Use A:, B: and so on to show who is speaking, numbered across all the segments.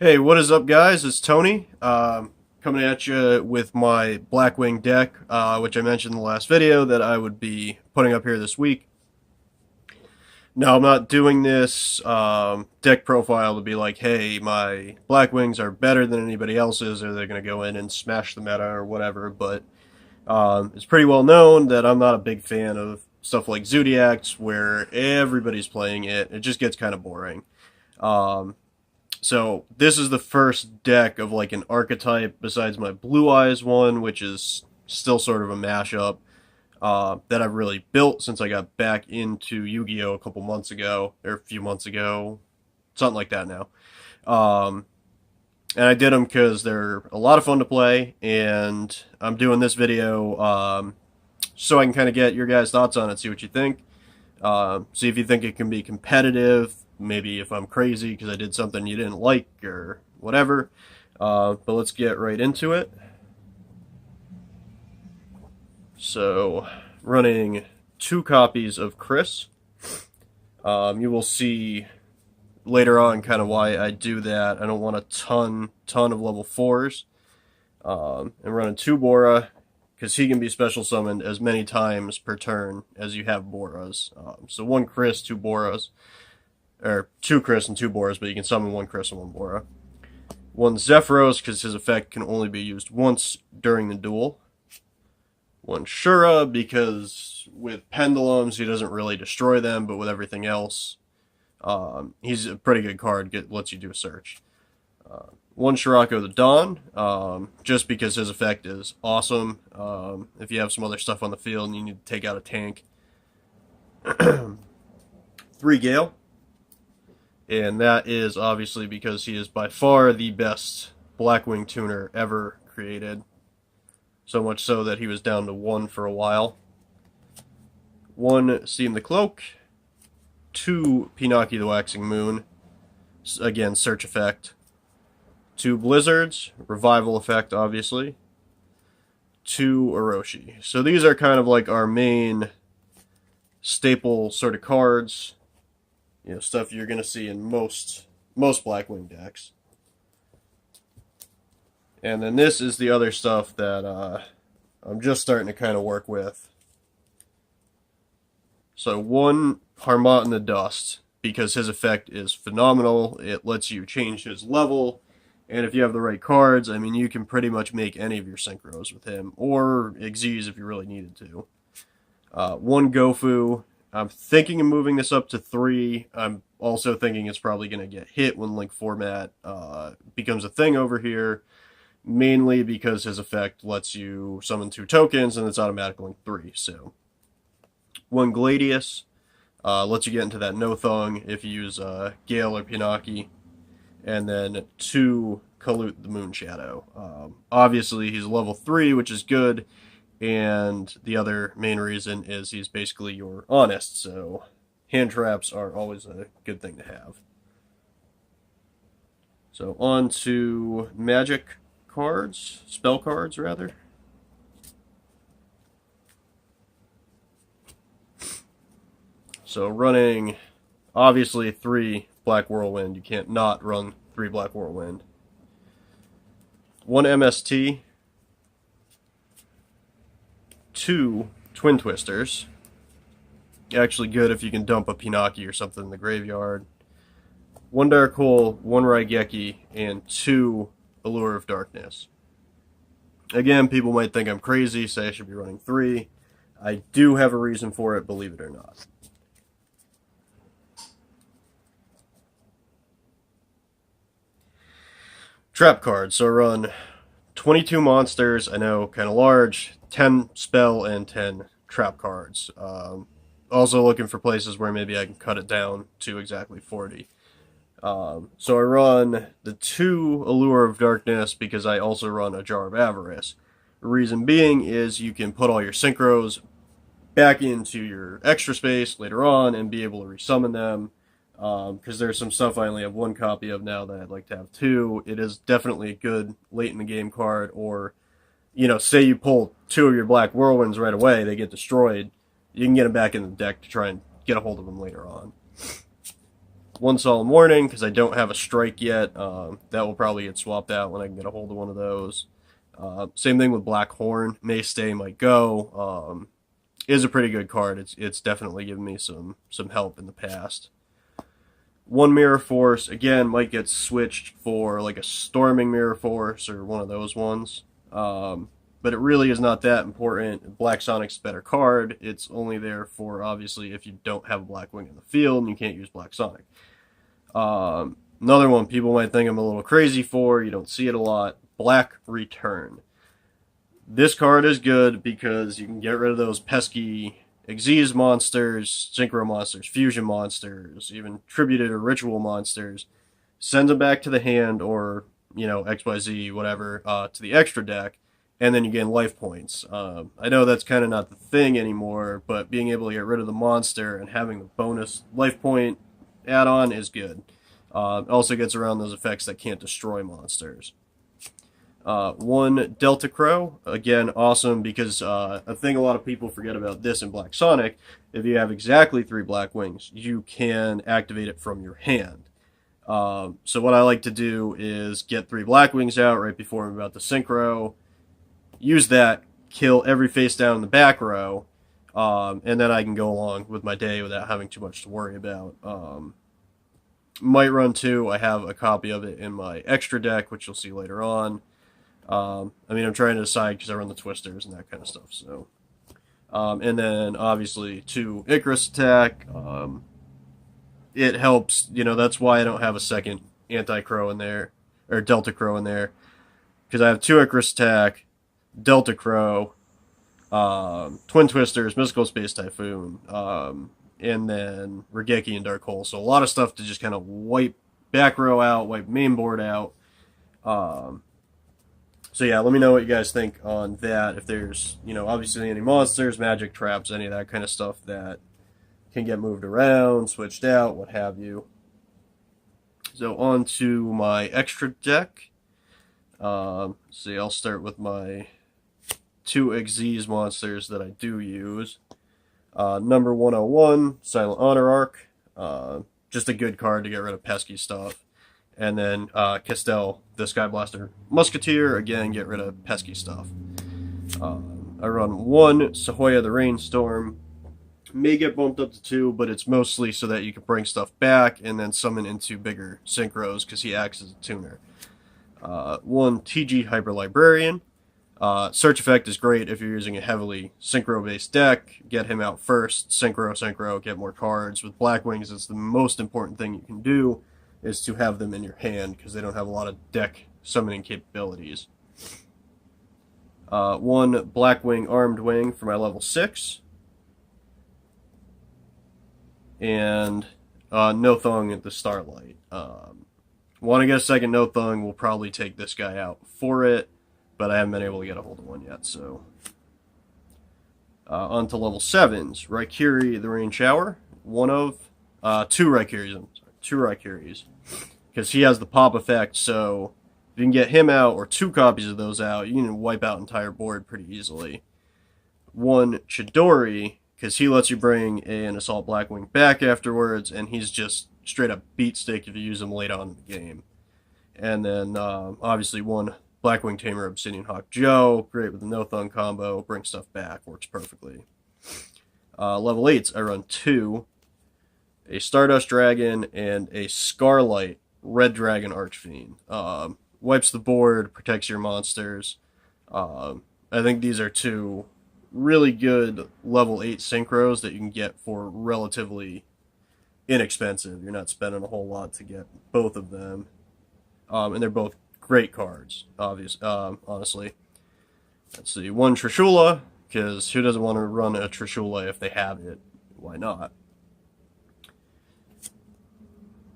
A: Hey, what is up, guys? It's Tony, coming at you with my Blackwing deck, which I mentioned in the last video that I would be putting up here this week. Now, I'm not doing this deck profile to be like, hey, my Blackwings are better than anybody else's, or they're going to go in and smash the meta or whatever, but it's pretty well known that I'm not a big fan of stuff like Zodiacs, where everybody's playing it. It just gets kind of boring. Um, So this is the first deck of like an archetype besides my Blue Eyes one, which is still sort of a mashup that I've really built since I got back into Yu-Gi-Oh a couple months ago, or a few months ago, something like that now. Um, and I did them because they're a lot of fun to play, and I'm doing this video so I can kind of get your guys' thoughts on it, see what you think. See if you think it can be competitive. Maybe if I'm crazy because I did something you didn't like or whatever. But let's get right into it. So, running 2 copies of Chris. You will see later on kind of why I do that. I don't want a ton of level 4s. And running 2 Bora, because he can be special summoned as many times per turn as you have Boras. So 1 Chris, 2 Boras. Or 2 Chris and 2 Boras, but you can summon 1 Chris and 1 Bora. 1 Zephyros, because his effect can only be used once during the duel. 1 Shura, because with pendulums he doesn't really destroy them, but with everything else, he's a pretty good card, lets you do a search. 1 Shirako the Dawn, just because his effect is awesome. If you have some other stuff on the field and you need to take out a tank. 3 Gale. And that is obviously because he is by far the best Blackwing tuner ever created. So much so that he was down to 1 for a while. 1 Steam the Cloak. 2 Pinocchio the Waxing Moon. Again, search effect. 2 Blizzards. Revival effect, obviously. 2 Orochi. So these are kind of like our main staple sort of cards. You know, stuff you're going to see in most Blackwing decks. And then this is the other stuff that I'm just starting to kind of work with. So 1 Harmot in the Dust, because his effect is phenomenal. It lets you change his level, and if you have the right cards, I mean, you can pretty much make any of your synchros with him, or Xyz if you really needed to. 1 Gofu. I'm thinking of moving this up to 3. I'm also thinking it's probably going to get hit when Link format becomes a thing over here, mainly because his effect lets you summon 2 tokens and it's automatic Link 3. So 1 Gladius lets you get into that no thong if you use Gale or Pinocchio, and then 2 Kalut the Moonshadow. Obviously he's level 3, which is good. And the other main reason is he's basically your Honest, so hand traps are always a good thing to have. So on to magic cards, spell cards rather. So running, obviously 3 Black Whirlwind, you can't not run 3 Black Whirlwind. 1 MST. 2 Twin Twisters. Actually good if you can dump a Pinocchio or something in the graveyard. 1 Dark Hole, 1 Raigeki, and 2 Allure of Darkness. Again, people might think I'm crazy, say I should be running 3. I do have a reason for it, believe it or not. Trap cards. So I run 22 monsters, I know, kind of large, 10 spell and 10 trap cards. Also looking for places where maybe I can cut it down to exactly 40. So I run the 2 Allure of Darkness because I also run a Jar of Avarice. The reason being is you can put all your synchros back into your extra space later on and be able to resummon them. Because there's some stuff I only have 1 copy of now that I'd like to have 2. It is definitely a good late in the game card, or, you know, say you pull 2 of your Black Whirlwinds right away, they get destroyed, you can get them back in the deck to try and get a hold of them later on. One Solemn Warning, because I don't have a strike yet. That will probably get swapped out when I can get a hold of one of those. Same thing with Black Horn. May Stay, Might Go. Is a pretty good card. It's definitely given me some help in the past. One Mirror Force, again, might get switched for like a Storming Mirror Force or one of those ones. But it really is not that important. Black Sonic's a better card. It's only there for, obviously, if you don't have a Blackwing in the field and you can't use Black Sonic. Another one people might think I'm a little crazy for, you don't see it a lot, Black Return. This card is good because you can get rid of those pesky Xyz monsters, Synchro monsters, Fusion monsters, even Tributed or Ritual monsters. Send them back to the hand or, XYZ, whatever, to the extra deck, and then you gain life points. I know that's kind of not the thing anymore, but being able to get rid of the monster and having the bonus life point add-on is good. It also gets around those effects that can't destroy monsters. One Delta Crow, again, awesome because a thing a lot of people forget about this in Black Sonic, if you have exactly 3 Blackwings, you can activate it from your hand. So what I like to do is get 3 Blackwings out right before I'm about to synchro, use that, kill every face down in the back row, and then I can go along with my day without having too much to worry about. Might Run 2, I have a copy of it in my extra deck, which you'll see later on. I'm trying to decide because I run the Twisters and that kind of stuff. So, and then obviously 2 Icarus Attack. It helps, that's why I don't have a second Anti-Crow in there, or Delta Crow in there, because I have 2 Icarus Attack, Delta Crow, Twin Twisters, Mystical Space Typhoon, and then Regeki and Dark Hole. So a lot of stuff to just kind of wipe back row out, wipe main board out. So yeah, let me know what you guys think on that. If there's, obviously any monsters, magic traps, any of that kind of stuff that can get moved around, switched out, what have you. So on to my extra deck. See, I'll start with my 2 Xyz monsters that I do use. Number 101, Silent Honor Arc. Just a good card to get rid of pesky stuff. And then Castel, the Sky Blaster Musketeer, again, get rid of pesky stuff. I run 1 Sahoya the Rainstorm. May get bumped up to 2, but it's mostly so that you can bring stuff back and then summon into bigger synchros because he acts as a tuner. 1 TG Hyper Librarian. Search effect is great if you're using a heavily synchro-based deck. Get him out first, synchro, get more cards. With Blackwings, it's the most important thing you can do is to have them in your hand because they don't have a lot of deck summoning capabilities. 1 Blackwing Armed Wing for my level 6. And No Thung at the Starlight. Want to get a second No Thung, we'll probably take this guy out for it, but I haven't been able to get a hold of one yet, so. On to level 7s. Raikiri the Rain Shower. 2 Raikiris, I'm sorry. 2 Raikiris. Because he has the pop effect, so if you can get him out, or 2 copies of those out, you can wipe out entire board pretty easily. 1 Chidori, because he lets you bring an Assault Blackwing back afterwards, and he's just straight up beat stick if you use him late on in the game. And then, obviously, 1 Blackwing Tamer Obsidian Hawk Joe, great with the No Thung combo, bring stuff back, works perfectly. Level 8s, I run 2, a Stardust Dragon and a Scarlight Red Dragon Archfiend. Wipes the board, protects your monsters. I think these are 2 really good level 8 synchros that you can get for relatively inexpensive. You're not spending a whole lot to get both of them. And they're both great cards, honestly. Let's see, 1 Trishula, because who doesn't want to run a Trishula if they have it? Why not?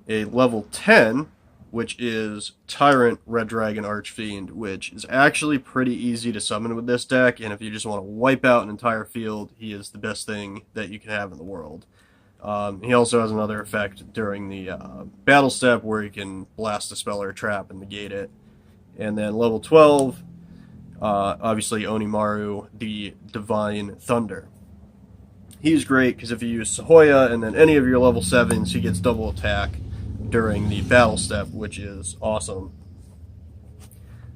A: A level 10, which is Tyrant Red Dragon Archfiend, which is actually pretty easy to summon with this deck, and if you just want to wipe out an entire field, he is the best thing that you can have in the world. He also has another effect during the battle step where you can blast a spell or a trap and negate it. And then level 12, obviously Onimaru, the Divine Thunder. He's great because if you use Sahoya and then any of your level 7s, he gets double attack. during the battle step, which is awesome.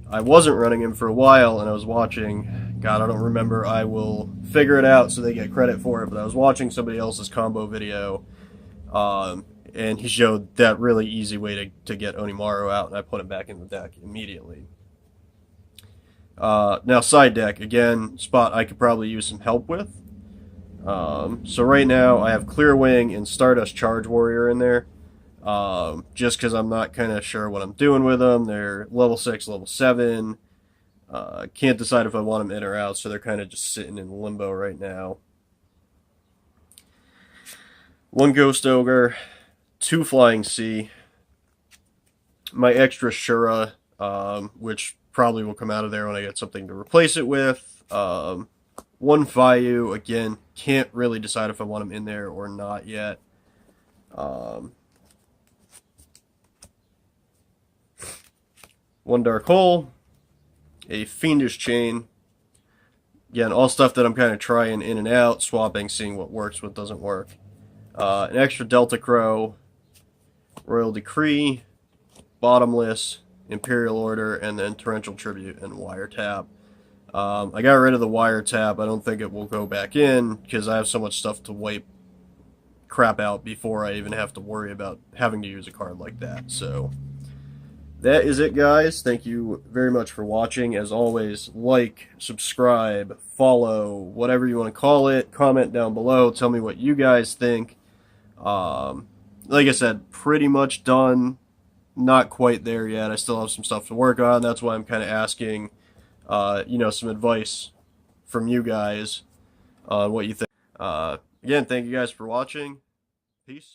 A: I wasn't running him for a while, and I was watching, God, I don't remember, I will figure it out so they get credit for it, but I was watching somebody else's combo video, and he showed that really easy way to get Onimaru out, and I put him back in the deck immediately. Now side deck, again, spot I could probably use some help with. So right now I have Clearwing and Stardust Charge Warrior in there. Just because I'm not kind of sure what I'm doing with them. They're level 6, level 7. Can't decide if I want them in or out, so they're kind of just sitting in limbo right now. 1 Ghost Ogre, 2 Flying Sea, my extra Shura, which probably will come out of there when I get something to replace it with. 1 Vayu, again, can't really decide if I want him in there or not yet. 1 Dark Hole, a Fiendish Chain. Again, all stuff that I'm kind of trying in and out, swapping, seeing what works, what doesn't work. An extra Delta Crow, Royal Decree, Bottomless, Imperial Order, and then Torrential Tribute and Wiretap. I got rid of the Wiretap. I don't think it will go back in because I have so much stuff to wipe crap out before I even have to worry about having to use a card like that. So that is it, guys. Thank you very much for watching. As always, like, subscribe, follow, whatever you want to call it. Comment down below. Tell me what you guys think. Like I said, pretty much done. Not quite there yet. I still have some stuff to work on. That's why I'm kind of asking, some advice from you guys on what you think. Again, thank you guys for watching. Peace.